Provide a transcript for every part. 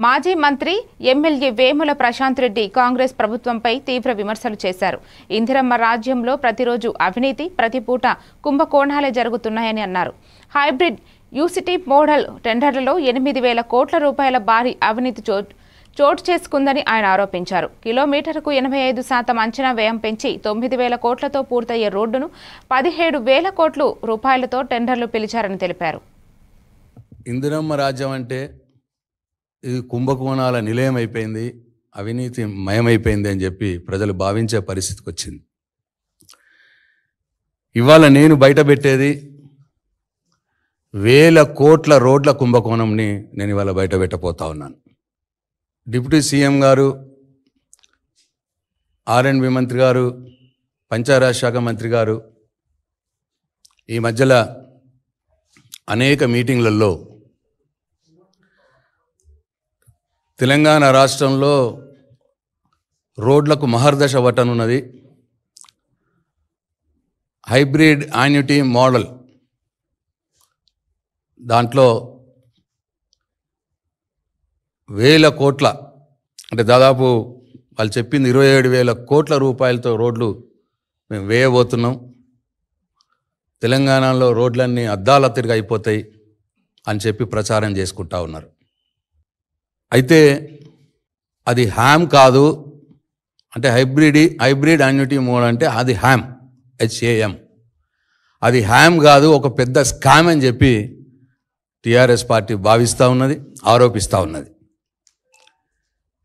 మాజీ మంత్రి ఎమ్మెల్యే వేముల ప్రశాంత్ రెడ్డి కాంగ్రెస్ ప్రభుత్వంపై తీవ్ర విమర్శలు చేశారు. ఇందిరమ్మ రాజ్యంలో ప్రతిరోజు అవినీతి, ప్రతిపూట కుంభకోణాలే జరుగుతున్నాయని అన్నారు. హైబ్రిడ్ యూసిటీ మోడల్ టెండర్లలో 8,000 కోట్ల రూపాయల భారీ అవినీతి చోటు చేసుకుందని ఆయన ఆరోపించారు. కిలోమీటరుకు 85% అంచనా వ్యయం పెంచి 9,000 కోట్లతో పూర్తయ్యే రోడ్డును 17,000 కోట్ల రూపాయలతో టెండర్లు పిలిచారని తెలిపారు. ఇందిరమ్మ రాజ్యం అంటే ఇది కుంభకోణాల నిలయం అయిపోయింది, అవినీతి మయమైపోయింది అని చెప్పి ప్రజలు భావించే పరిస్థితికి వచ్చింది. ఇవాళ నేను బయటపెట్టేది 1,000 కోట్ల రోడ్ల కుంభకోణంని నేను ఇవాళ బయటపెట్టబోతా ఉన్నాను. డిప్యూటీ సీఎం గారు, ఆర్ఎండ్బి మంత్రి గారు, పంచాయరాజ్ శాఖ మంత్రి గారు ఈ మధ్యలో అనేక మీటింగ్లలో తెలంగాణ రాష్ట్రంలో రోడ్లకు మహర్దశ పట్టనున్నది. హైబ్రిడ్ యాన్యుటీ మోడల్ దాంట్లో 1,000 కోట్ల అంటే దాదాపు వాళ్ళు చెప్పింది 27,000 కోట్ల రూపాయలతో రోడ్లు మేము వేయబోతున్నాం. తెలంగాణలో రోడ్లన్నీ అద్దాల తిరిగి అయిపోతాయి అని చెప్పి ప్రచారం చేసుకుంటా ఉన్నారు. అయితే అది హ్యామ్ కాదు, అంటే హైబ్రిడ్ యాన్యుటీ మోడల్ అంటే అది హ్యామ్, HAM. అది హ్యామ్ కాదు, ఒక పెద్ద స్కామ్ అని చెప్పి టీఆర్ఎస్ పార్టీ భావిస్తూ ఉన్నది, ఆరోపిస్తూ ఉన్నది.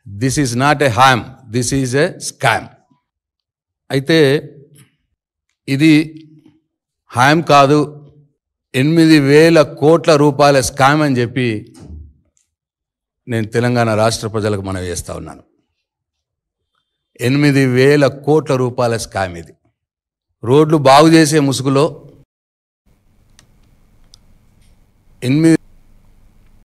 This is not a ham, this is a scam. అయితే ఇది హ్యామ్ కాదు, 8,000 కోట్ల రూపాయల స్కామ్ అని చెప్పి నేను తెలంగాణ రాష్ట్ర ప్రజలకు మనవి చేస్తూ ఉన్నాను. 8,000 కోట్ల రూపాయల స్కామ్ ఇది. రోడ్లు బాగు చేసే ముసుగులో 8